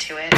into it.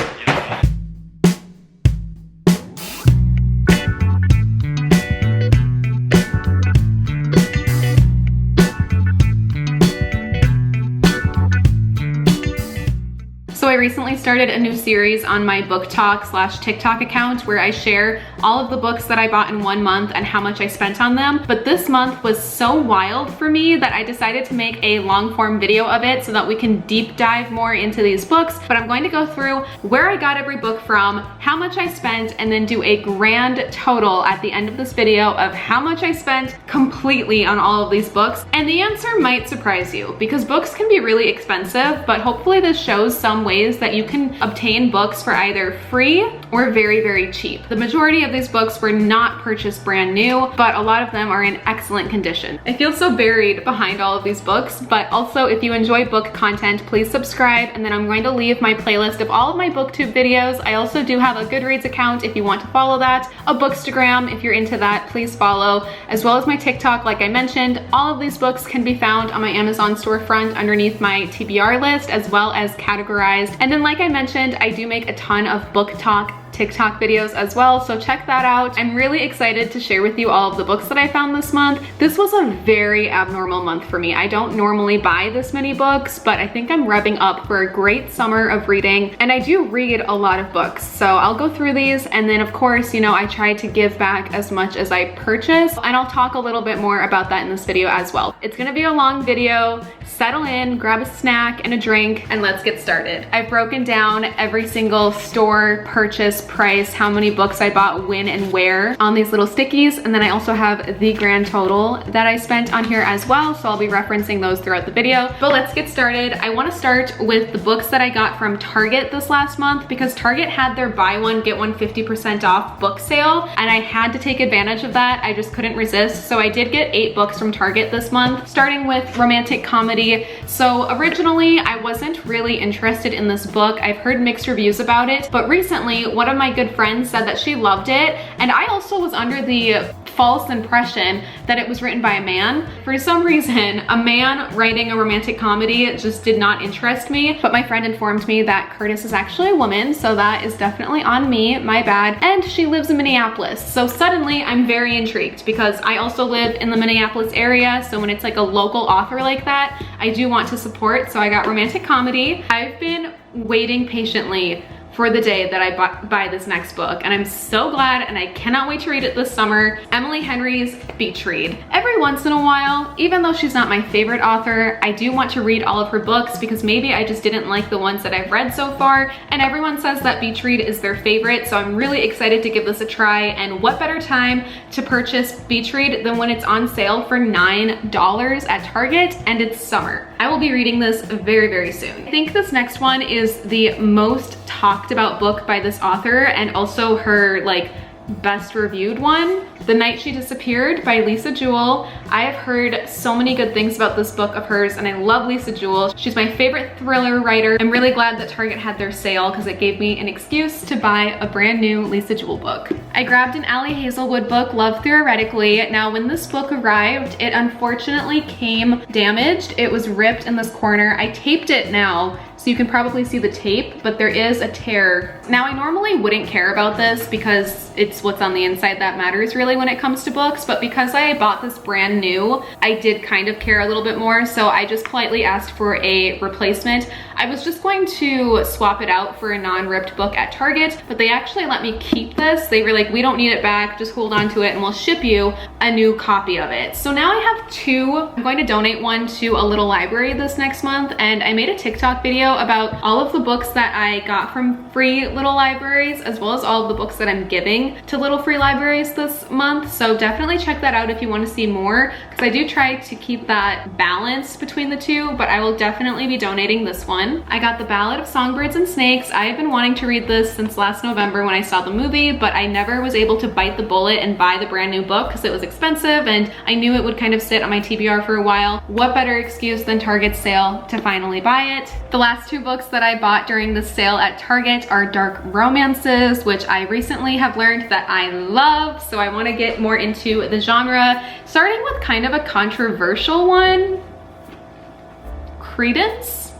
So I recently started a new series on my book talk / TikTok account where I share all of the books that I bought in 1 month and how much I spent on them. But this month was so wild for me that I decided to make a long form video of it so that we can deep dive more into these books. But I'm going to go through where I got every book from, how much I spent, and then do a grand total at the end of this video of how much I spent completely on all of these books. And the answer might surprise you because books can be really expensive, but hopefully this shows some ways that you can obtain books for either free or very, very cheap. The majority of these books were not purchased brand new, but a lot of them are in excellent condition. I feel so buried behind all of these books, but also if you enjoy book content, please subscribe, and then I'm going to leave my playlist of all of my booktube videos. I also do have a Goodreads account if you want to follow that, a Bookstagram if you're into that, please follow, as well as my TikTok like I mentioned. All of these books can be found on my Amazon storefront underneath my TBR list, as well as categorized. And then like I mentioned, I do make a ton of book talk TikTok videos as well, so check that out. I'm really excited to share with you all of the books that I found this month. This was a very abnormal month for me. I don't normally buy this many books, but I think I'm revving up for a great summer of reading, and I do read a lot of books, so I'll go through these, and then of course, you know, I try to give back as much as I purchase, and I'll talk a little bit more about that in this video as well. It's gonna be a long video. Settle in, grab a snack and a drink, and let's get started. I've broken down every single store purchase price, how many books I bought, when and where on these little stickies, and then I also have the grand total that I spent on here as well, so I'll be referencing those throughout the video. But let's get started. I want to start with the books that I got from Target this last month because Target had their buy one get one 50% off book sale, and I had to take advantage of that. I just couldn't resist, so I did get 8 books from Target this month, starting with romantic comedy. So originally I wasn't really interested in this book. I've heard mixed reviews about it, but recently one of my good friends said that she loved it, and I also was under the false impression that it was written by a man. For some reason, a man writing a romantic comedy just did not interest me, but my friend informed me that Curtis is actually a woman, so that is definitely on me, my bad, and she lives in Minneapolis. So suddenly I'm very intrigued because I also live in the Minneapolis area, so when it's like a local author like that, I do want to support, so I got romantic comedy. I've been waiting patiently for the day that I buy this next book, and I'm so glad, and I cannot wait to read it this summer. Emily Henry's Beach Read. Every once in a while, even though she's not my favorite author, I do want to read all of her books because maybe I just didn't like the ones that I've read so far, and everyone says that Beach Read is their favorite, so I'm really excited to give this a try. And what better time to purchase Beach Read than when it's on sale for $9 at Target, and it's summer. I will be reading this very, very soon. I think this next one is the most talked about book by this author, and also her like best reviewed one, The Night She Disappeared by Lisa Jewell. I have heard so many good things about this book of hers, and I love Lisa Jewell. She's my favorite thriller writer. I'm really glad that Target had their sale because it gave me an excuse to buy a brand new Lisa Jewell book. I grabbed an Ali Hazelwood book, Love Theoretically. Now when this book arrived, it unfortunately came damaged. It was ripped in this corner. I taped it now, so you can probably see the tape, but there is a tear. Now I normally wouldn't care about this because it's what's on the inside that matters really when it comes to books, but because I bought this brand new, I did kind of care a little bit more, so I just politely asked for a replacement. I was just going to swap it out for a non-ripped book at Target, but they actually let me keep this. They were like, we don't need it back, just hold on to it and we'll ship you a new copy of it. So now I have 2. I'm going to donate one to a little library this next month, and I made a TikTok video about all of the books that I got from free little libraries, as well as all of the books that I'm giving to little free libraries this month. So definitely check that out if you want to see more, because I do try to keep that balance between the two, but I will definitely be donating this one. I got The Ballad of Songbirds and Snakes. I have been wanting to read this since last November when I saw the movie, but I never was able to bite the bullet and buy the brand new book because it was expensive, and I knew it would kind of sit on my TBR for a while. What better excuse than Target's sale to finally buy it? The last 2 books that I bought during the sale at Target are dark romances, which I recently have learned that I love, so I want to get more into the genre, starting with kind of a controversial one, Credence.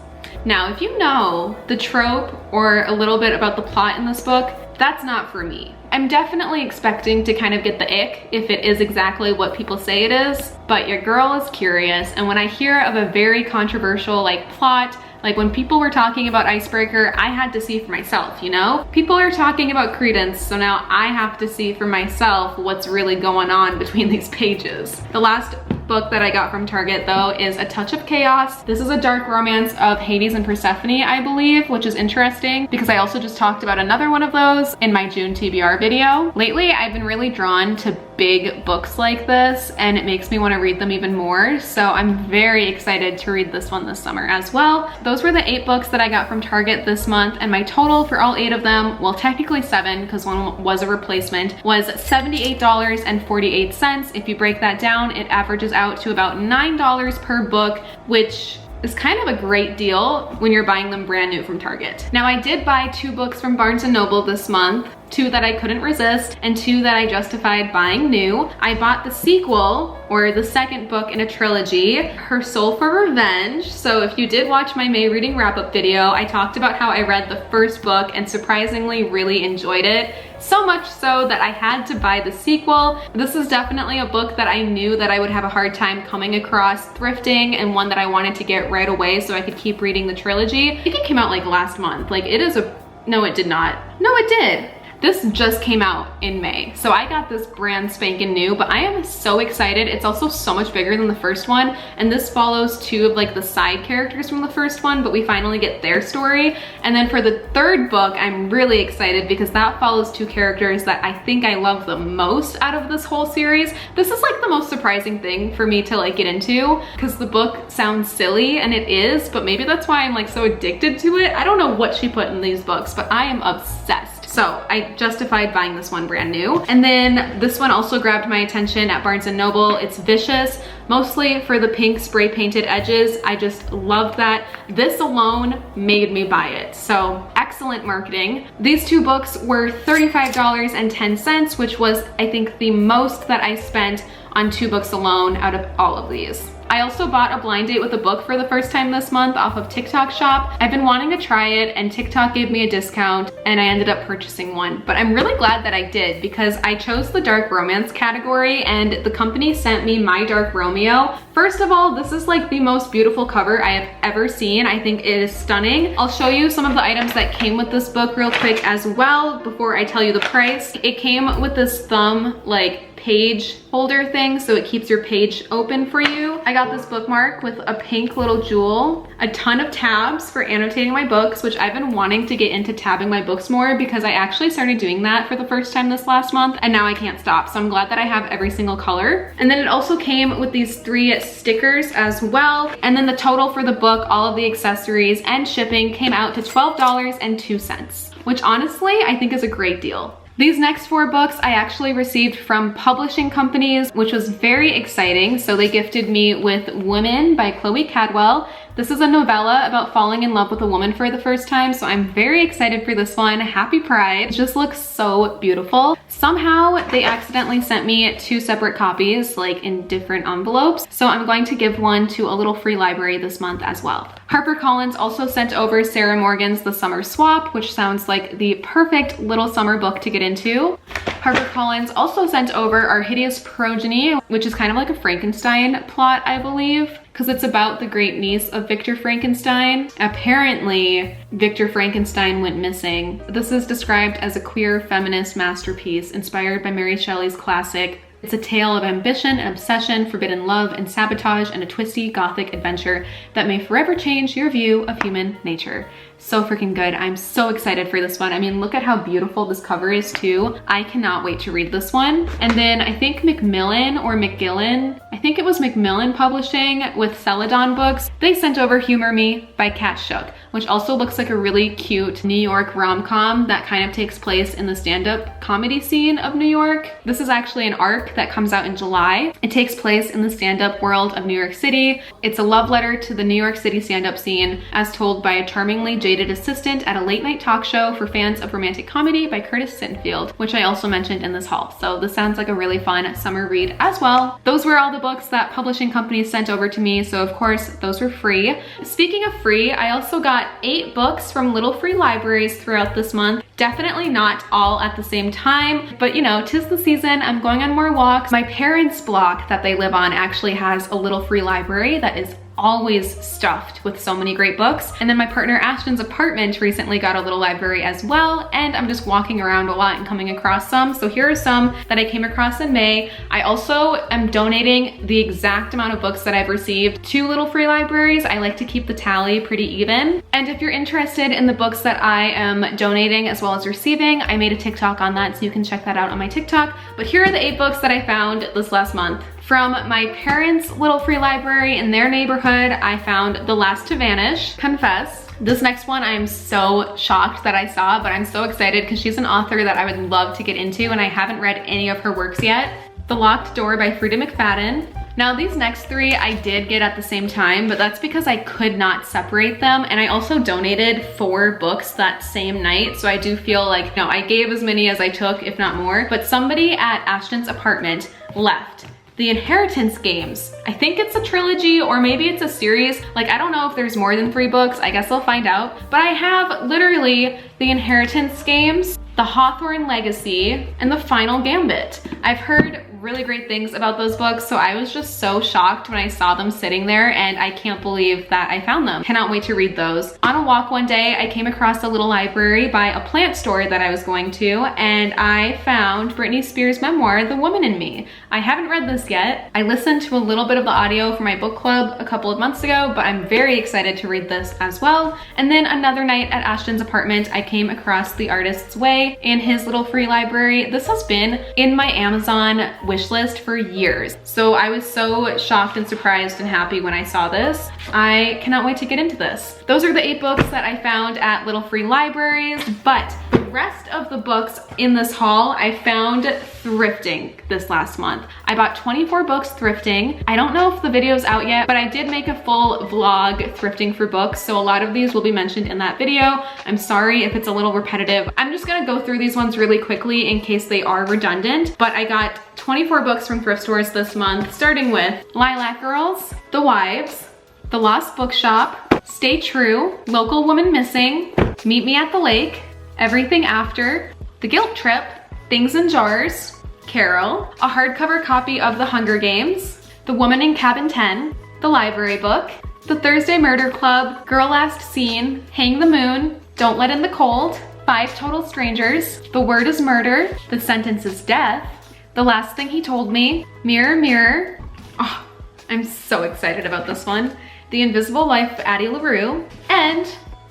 Now, if you know the trope or a little bit about the plot in this book, that's not for me. I'm definitely expecting to kind of get the ick if it is exactly what people say it is, but your girl is curious, and when I hear of a very controversial like plot, like when people were talking about Icebreaker, I had to see for myself, you know? People are talking about Credence, so now I have to see for myself what's really going on between these pages. The last book that I got from Target though is A Touch of Chaos. This is a dark romance of Hades and Persephone, I believe, which is interesting because I also just talked about another one of those in my June TBR video. Lately, I've been really drawn to big books like this, and it makes me want to read them even more, so I'm very excited to read this one this summer as well. Those were the 8 books that I got from Target this month, and my total for all 8 of them, well technically 7 because one was a replacement, was $78.48. If you break that down, it averages out to about $9 per book, which is kind of a great deal when you're buying them brand new from Target. Now, I did buy 2 books from Barnes & Noble this month, 2 that I couldn't resist, and 2 that I justified buying new. I bought the sequel, or the second book in a trilogy, Her Soul for Revenge. So if you did watch my May reading wrap-up video, I talked about how I read the first book and surprisingly really enjoyed it. So much so that I had to buy the sequel. This is definitely a book that I knew that I would have a hard time coming across thrifting, and one that I wanted to get right away so I could keep reading the trilogy. I think it came out like last month. Like it is a, no it did not. No it did. This just came out in May. So I got this brand spanking new, but I am so excited. It's also so much bigger than the first one. And this follows 2 of like the side characters from the first one, but we finally get their story. And then for the third book, I'm really excited because that follows 2 characters that I think I love the most out of this whole series. This is like the most surprising thing for me to like get into because the book sounds silly, and it is, but maybe that's why I'm like so addicted to it. I don't know what she put in these books, but I am obsessed. So I justified buying this one brand new. And then this one also grabbed my attention at Barnes & Noble. It's Vicious, mostly for the pink spray painted edges. I just loved that. This alone made me buy it. So excellent marketing. These 2 books were $35.10, which was I think the most that I spent on 2 books alone out of all of these. I also bought a blind date with a book for the first time this month off of TikTok Shop. I've been wanting to try it, and TikTok gave me a discount and I ended up purchasing one. But I'm really glad that I did because I chose the dark romance category and the company sent me My Dark Romeo. First of all, this is like the most beautiful cover I have ever seen. I think it is stunning. I'll show you some of the items that came with this book real quick as well before I tell you the price. It came with this thumb like page holder thing, so it keeps your page open for you. I got this bookmark with a pink little jewel, a ton of tabs for annotating my books, which I've been wanting to get into tabbing my books more because I actually started doing that for the first time this last month, and now I can't stop. So I'm glad that I have every single color. And then it also came with these 3 stickers as well. And then the total for the book, all of the accessories and shipping came out to $12.02, which honestly I think is a great deal. These next 4 books I actually received from publishing companies, which was very exciting. So they gifted me with Women by Chloe Cadwell. This is a novella about falling in love with a woman for the first time, so I'm very excited for this one. Happy Pride. It just looks so beautiful. Somehow they accidentally sent me 2 separate copies, like in different envelopes, so I'm going to give one to a little free library this month as well. HarperCollins also sent over Sarah Morgan's The Summer Swap, which sounds like the perfect little summer book to get into. HarperCollins also sent over Our Hideous Progeny, which is kind of like a Frankenstein plot, I believe, because it's about the great niece of Victor Frankenstein. Apparently, Victor Frankenstein went missing. This is described as a queer feminist masterpiece inspired by Mary Shelley's classic. It's a tale of ambition and obsession, forbidden love and sabotage, and a twisty gothic adventure that may forever change your view of human nature. So freaking good. I'm so excited for this one. I mean, look at how beautiful this cover is too. I cannot wait to read this one. And then I think Macmillan or McGillen, I think it was Macmillan Publishing with Celadon Books. They sent over Humor Me by Kat Shook, which also looks like a really cute New York rom-com that kind of takes place in the stand-up comedy scene of New York. This is actually an arc that comes out in July. It takes place in the stand-up world of New York City. It's a love letter to the New York City stand-up scene as told by a charmingly jaded assistant at a late night talk show for fans of romantic comedy by Curtis Sittenfield, which I also mentioned in this haul. So this sounds like a really fun summer read as well. Those were all the books that publishing companies sent over to me, so of course those were free. Speaking of free, I also got 8 books from little free libraries throughout this month. Definitely not all at the same time, but you know, 'tis the season, I'm going on more walks. My parents' block that they live on actually has a little free library that is always stuffed with so many great books. And then my partner Ashton's apartment recently got a little library as well, and I'm just walking around a lot and coming across some. So here are some that I came across in May. I also am donating the exact amount of books that I've received to little free libraries. I like to keep the tally pretty even. And if you're interested in the books that I am donating as well as receiving, I made a TikTok on that, so you can check that out on my TikTok. But here are the 8 books that I found this last month. From my parents' little free library in their neighborhood, I found The Last to Vanish, Confess. This next one I am so shocked that I saw, but I'm so excited because she's an author that I would love to get into, and I haven't read any of her works yet. The Locked Door by Frida McFadden. Now these next 3 I did get at the same time, but that's because I could not separate them, and I also donated 4 books that same night, so I do feel like, no, I gave as many as I took, if not more. But somebody at Ashton's apartment left The Inheritance Games. I think it's a trilogy, or maybe it's a series. Like, I don't know if there's more than 3 books. I guess I'll find out. But I have literally The Inheritance Games, The Hawthorne Legacy, and The Final Gambit. I've heard really great things about those books, so I was just so shocked when I saw them sitting there, and I can't believe that I found them. Cannot wait to read those. On a walk one day, I came across a little library by a plant store that I was going to, and I found Britney Spears' memoir, The Woman in Me. I haven't read this yet. I listened to a little bit of the audio for my book club a couple of months ago, but I'm very excited to read this as well. And then another night at Ashton's apartment, I came across The Artist's Way in his little free library. This has been in my Amazon wish list for years. So I was so shocked and surprised and happy when I saw this. I cannot wait to get into this. Those are the 8 books that I found at little free libraries, but the rest of the books in this haul I found thrifting this last month. I bought 24 books thrifting. I don't know if the video's out yet, but I did make a full vlog thrifting for books, so a lot of these will be mentioned in that video. I'm sorry if it's a little repetitive. I'm just gonna go through these ones really quickly in case they are redundant, but I got 24 books from thrift stores this month, starting with Lilac Girls, The Wives, The Lost Bookshop, Stay True, Local Woman Missing, Meet Me at the Lake, Everything After, The Guilt Trip, Things in Jars, Carol, a hardcover copy of The Hunger Games, The Woman in Cabin 10, The Library Book, The Thursday Murder Club, Girl Last Seen, Hang the Moon, Don't Let in the Cold, 5 Total Strangers, The Word is Murder, The Sentence is Death, The Last Thing He Told Me, Mirror Mirror. Oh, I'm so excited about this one. The Invisible Life of Addie LaRue, and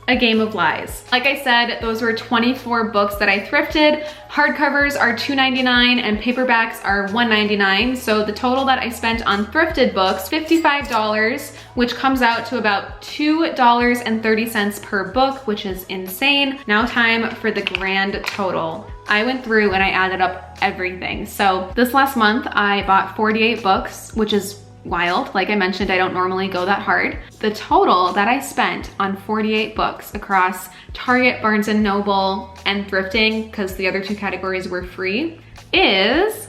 A Game of Lies. Like I said, those were 24 books that I thrifted. Hardcovers are $2.99 and paperbacks are $1.99. So the total that I spent on thrifted books, $55, which comes out to about $2.30 per book, which is insane. Now time for the grand total. I went through and I added up everything. So this last month I bought 48 books, which is wild. Like I mentioned, I don't normally go that hard. The total that I spent on 48 books across Target, Barnes & Noble, and thrifting, because the other 2 categories were free, is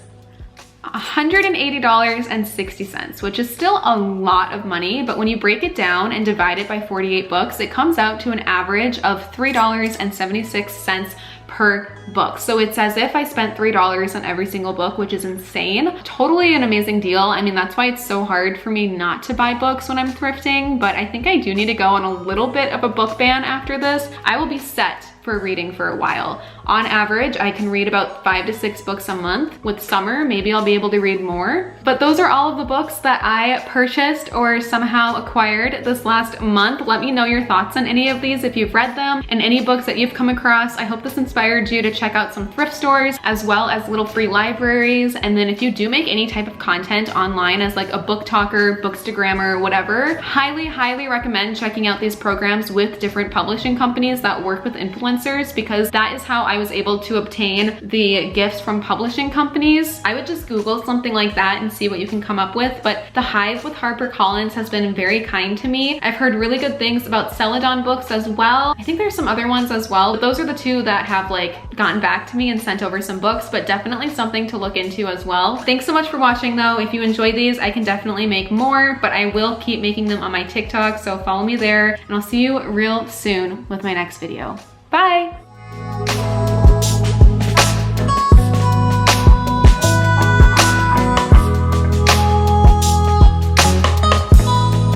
$180.60, which is still a lot of money, but when you break it down and divide it by 48 books, it comes out to an average of $3.76 per book. So it's as if I spent $3 on every single book, which is insane. Totally an amazing deal. I mean, that's why it's so hard for me not to buy books when I'm thrifting, but I think I do need to go on a little bit of a book ban after this. I will be set for reading for a while. On average, I can read about 5 to 6 books a month. With summer, maybe I'll be able to read more. But those are all of the books that I purchased or somehow acquired this last month. Let me know your thoughts on any of these if you've read them, and any books that you've come across. I hope this inspired you to check out some thrift stores as well as little free libraries. And then if you do make any type of content online as like a book talker, bookstagrammer, whatever, highly recommend checking out these programs with different publishing companies that work with influencers influencers, because that is how I was able to obtain the gifts from publishing companies. I would just Google something like that and see what you can come up with. But The Hive with HarperCollins has been very kind to me. I've heard really good things about Celadon books as well. I think there's some other ones as well, but those are the two that have like gotten back to me and sent over some books, but definitely something to look into as well. Thanks so much for watching though. If you enjoyed these, I can definitely make more, but I will keep making them on my TikTok, so follow me there, and I'll see you real soon with my next video. Bye!